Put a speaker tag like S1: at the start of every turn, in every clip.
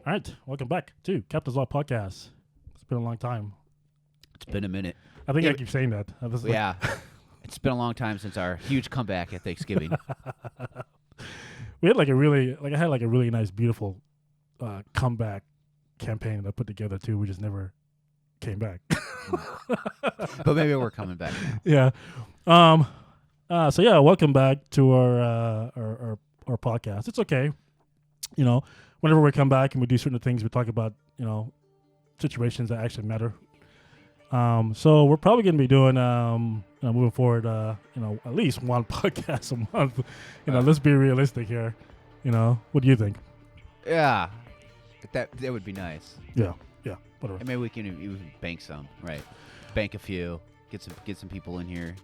S1: All right, welcome back to CptsLogs podcast. It's been a long time.
S2: It's been a minute.
S1: I think I keep saying that.
S2: Yeah. It's been a long time since our huge comeback at Thanksgiving.
S1: We had I had a really nice, beautiful comeback campaign that I put together too. We just never came back.
S2: But maybe we're coming back now.
S1: Yeah. So yeah, welcome back to our podcast. It's okay. You know, whenever we come back and we do certain things, we talk about, situations that actually matter. So we're probably going to be doing, moving forward, at least one podcast a month. Let's be realistic here. What do you think?
S2: Yeah. That would be nice.
S1: Yeah. Whatever.
S2: And maybe we can even bank some, right? Bank a few. Get some people in here.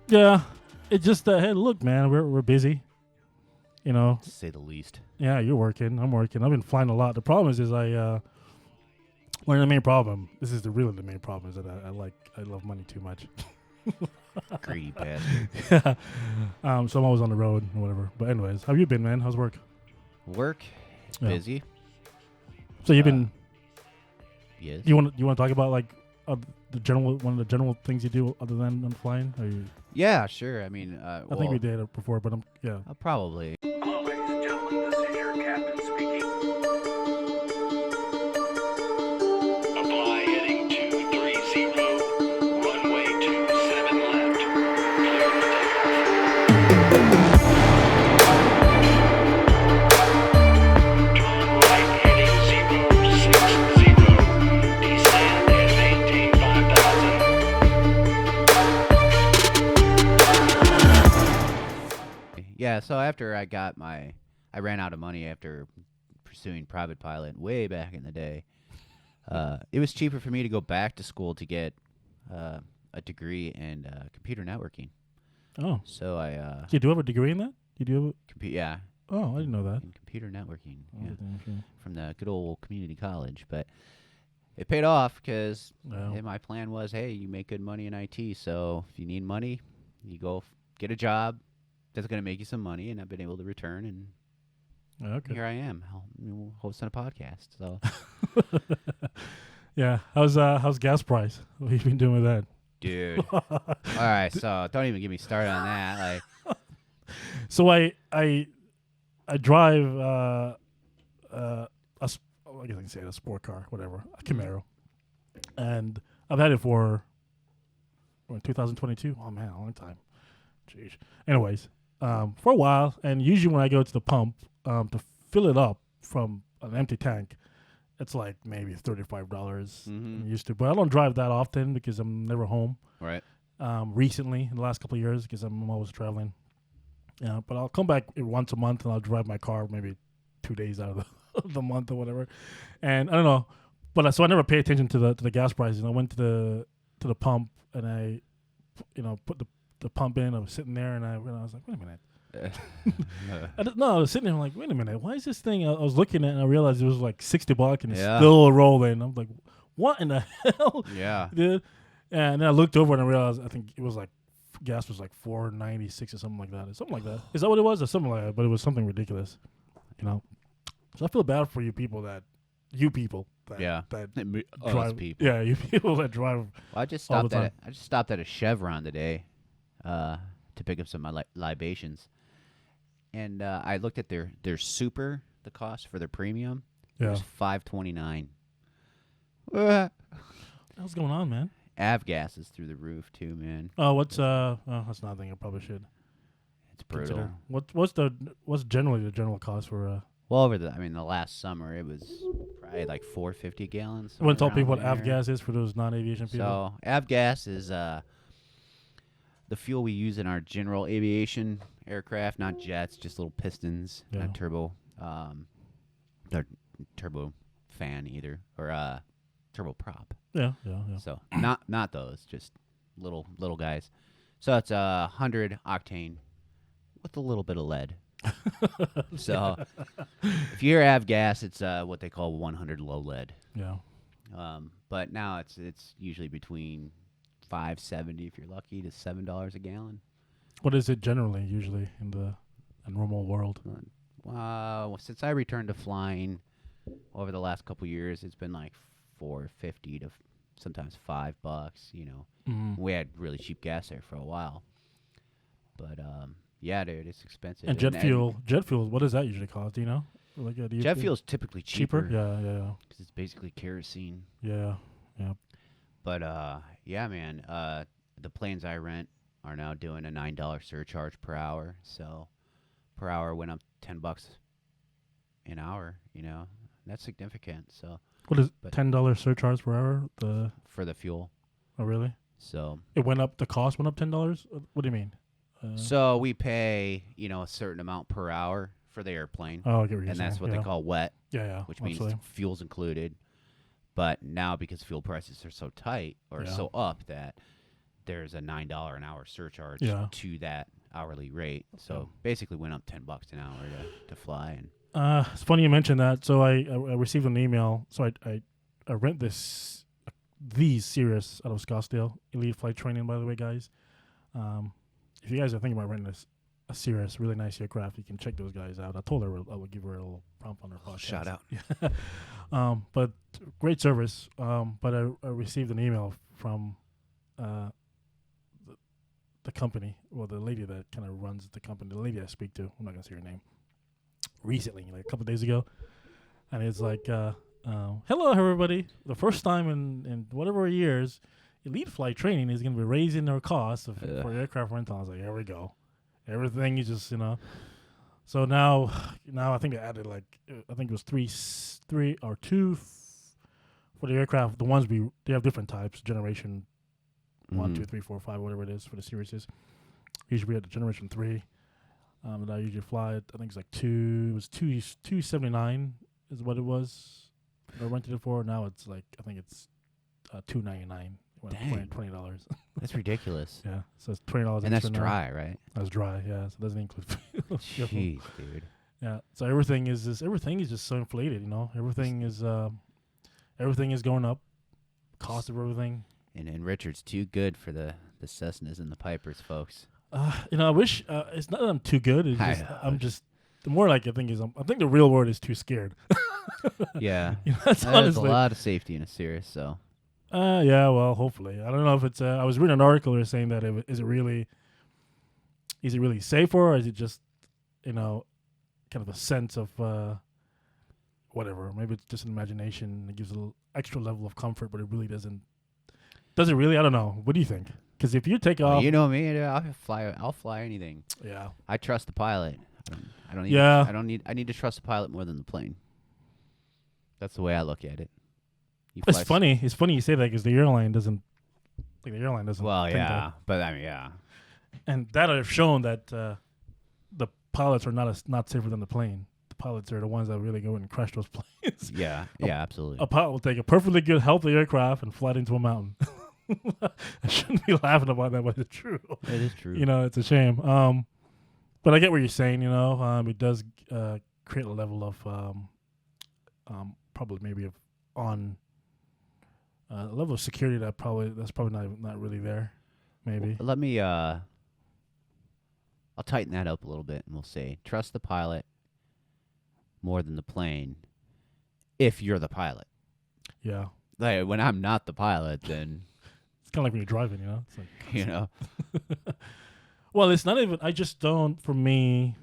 S1: Yeah. It's just hey, look, man, we're busy.
S2: To say the least.
S1: Yeah, you're working. I'm working. I've been flying a lot. The problem is the main problem. This is really the main problem is that I love money too much.
S2: Greedy bastard.
S1: Yeah. So I'm always on the road or whatever. But anyways, how have you been, man? How's work?
S2: Work.
S1: Yeah.
S2: Busy.
S1: So you've been.
S2: Yes.
S1: You want to talk about one of the general things you do other than flying? Or
S2: Yeah, sure. I mean,
S1: I think we did it before, but
S2: probably.
S3: Hello, ladies and gentlemen. This is your captain speaking. Apply heading 230. Runway 27 left. Clear for takeoff. Turn right heading 060. Descend and maintain 5,000.
S2: Yeah, so after I ran out of money after pursuing private pilot way back in the day. It was cheaper for me to go back to school to get a degree in computer networking.
S1: Oh,
S2: So I
S1: you do have a degree in that? You do have
S2: yeah,
S1: Oh, I didn't know that.
S2: in computer networking.
S1: Oh,
S2: Yeah,
S1: damn, sure.
S2: from the good old community college, but it paid off because
S1: Wow.
S2: my plan was, hey, you make good money in IT, so if you need money, you go get a job that's going to make you some money, and I've been able to return, and
S1: Okay.
S2: here I am, hosting a podcast. So
S1: Yeah. How's gas price? What have you been doing with that?
S2: dude. All right, so don't even get me started on that.
S1: So I drive I guess I can say it, a sport car, whatever, a Camaro, and I've had it for 2022. Oh man, a long time. Jeez. Anyways, for a while, and usually when I go to the pump to fill it up from an empty tank, it's like maybe $35.
S2: Mhm.
S1: I'm used to, but I don't drive that often because I'm never home.
S2: Right.
S1: Recently, in the last couple of years, because I'm always traveling. Yeah, but I'll come back once a month and I'll drive my car maybe 2 days out of the month or whatever. And I don't know, but so I never pay attention to the gas prices. I went to the pump and I, put the pump in. I was sitting there and I was like, wait a minute. I was sitting there. I'm like, wait a minute. Why is this thing? I was looking at it and I realized it was like $60 and it's
S2: Yeah.
S1: still rolling. I'm like, what in the hell,
S2: Yeah.
S1: dude? And then I looked over and I realized I think it was like gas was like $4.96 or something like that. Something like that. Is that what it was? Or something like that? But it was something ridiculous, So I feel bad for you people that
S2: Yeah.
S1: that
S2: Us
S1: drive
S2: people.
S1: Yeah, you people that drive.
S2: Well, I just
S1: all the
S2: stopped at a Chevron today, to pick up some of my libations, and I looked at their super, the cost for their premium. It
S1: Yeah.
S2: was $5.29.
S1: What's going on, man?
S2: Avgas is through the roof too, man.
S1: Oh, that's another thing I probably should
S2: It's brutal.
S1: consider. What's generally the general cost for
S2: Well, the last summer it was probably like $4.50 gallons.
S1: I want to tell
S2: somewhere
S1: people what
S2: around there.
S1: avgas is for those non-aviation people.
S2: So avgas is the fuel we use in our general aviation aircraft, not jets, just little pistons,
S1: Yeah.
S2: not turbo, or turbo fan either, or turboprop.
S1: Yeah.
S2: So not those, just little guys. So it's 100 octane with a little bit of lead. So if you hear avgas, it's what they call 100 low lead.
S1: Yeah.
S2: But now it's usually between $5.70 if you're lucky to $7 a gallon.
S1: What is it generally, usually, in the normal world?
S2: Since I returned to flying, over the last couple years, it's been like $4.50 to sometimes $5. You know,
S1: Mm.
S2: we had really cheap gas there for a while, but yeah, dude, it's expensive.
S1: And jet fuel, what does that usually cost? Do you know? Like, do you
S2: Jet
S1: feel-
S2: fuel's typically cheaper.
S1: Yeah.
S2: Because it's basically kerosene.
S1: Yeah.
S2: But yeah, man, the planes I rent are now doing a $9 surcharge per hour. So per hour went up $10 an hour. You know, that's significant. So
S1: What is
S2: But-
S1: $10 surcharge per hour?
S2: for the fuel,
S1: Oh, really?
S2: so
S1: It went up. The cost went up $10. What do you mean?
S2: so we pay a certain amount per hour for the airplane,
S1: Oh, I get what you're
S2: and that's
S1: saying.
S2: what
S1: yeah.
S2: they call wet,
S1: Yeah,
S2: which means
S1: absolutely.
S2: fuel's included. But now because fuel prices are so tight or
S1: Yeah.
S2: so up that there's a $9 an hour surcharge
S1: Yeah.
S2: to that hourly rate. So
S1: Yeah.
S2: basically went up $10 an hour to fly. And
S1: It's funny you mentioned that. So I received an email. So I rent these Cirrus out of Scottsdale. Elite flight training, by the way, guys. If you guys are thinking about renting a Cirrus, really nice aircraft, you can check those guys out. I told her I would give her a little prompt on her podcast.
S2: Shout out.
S1: But great service. But I received an email from the company, well, the lady that kind of runs the company, the lady I speak to. I'm not gonna say her name. Recently, like a couple days ago, and it's like, "Hello, everybody! The first time in whatever years, Elite Flight Training is going to be raising their costs for aircraft rental." I was like, "Here we go! Everything is just So now I think they added I think it was three or two for the aircraft. The ones they have different types, generation 1, 2, 3, 4, 5, whatever it is for the series. Usually we had the generation 3 that I usually fly. I think it's like $279 is what it was. I rented it for. Now it's like I think it's $299.
S2: Dang.
S1: $20.
S2: That's ridiculous.
S1: Yeah, so it's $20.
S2: And that's
S1: extra now.
S2: dry, right?
S1: That's dry. Yeah, so it doesn't include fuel.
S2: Jeez, dude.
S1: Yeah, so everything is just so inflated. Everything is going up. Cost of everything.
S2: And Richard's too good for the Cessnas and the Pipers, folks.
S1: I wish it's not that I'm too good. It's
S2: I
S1: just,
S2: know.
S1: I'm just the more like I think the real word is too scared.
S2: Yeah.
S1: That's
S2: There's
S1: honestly.
S2: a lot of safety in a Cirrus, so.
S1: Yeah, well, hopefully. I don't know if it's. I was reading an article that was saying that is it really safer, or is it just kind of a sense of whatever? Maybe it's just an imagination. It gives a little extra level of comfort, but it really doesn't. Does it really? I don't know. What do you think? Because if you take off,
S2: You know me, I'll fly anything.
S1: yeah.
S2: I trust the pilot. I don't need.
S1: Yeah.
S2: I need to trust the pilot more than the plane. That's the way I look at it. You
S1: It's
S2: fly s-
S1: funny. It's funny you say that because the airline doesn't.
S2: Well,
S1: think
S2: yeah,
S1: that.
S2: but I mean, yeah.
S1: And that have shown that the pilots are not safer than the plane. The pilots are the ones that really go and crash those planes.
S2: Yeah, yeah, absolutely.
S1: A pilot will take a perfectly good, healthy aircraft and fly it into a mountain. I shouldn't be laughing about that, but it's true.
S2: It is true.
S1: It's a shame. But I get what you're saying. It does create a level of probably maybe a level of security that's probably not really there. Maybe.
S2: Let me. I'll tighten that up a little bit, and we'll say trust the pilot more than the plane. If you're the pilot,
S1: Yeah.
S2: like when I'm not the pilot, then
S1: It's kind of like when you're driving. It's like
S2: you know.
S1: Well, it's not even. I just don't. For me,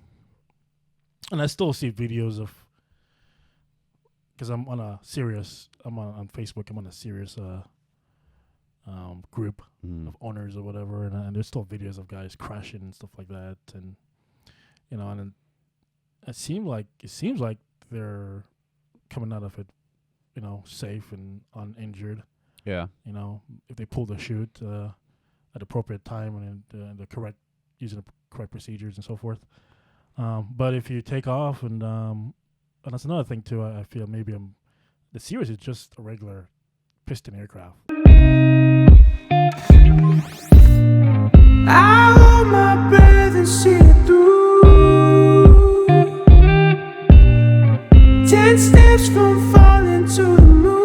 S1: and I still see videos of. Because I'm on a serious. I'm on Facebook. I'm on a serious group of owners or whatever, and there's still videos of guys crashing and stuff like that, and and it seems like they're coming out of it, safe and uninjured.
S2: Yeah.
S1: If they pull the chute at appropriate time and the correct using the correct procedures and so forth. But if you take off and that's another thing too. I feel maybe the Cirrus is just a regular piston aircraft.
S4: I hold my breath and see it through. 10 steps from falling to the moon.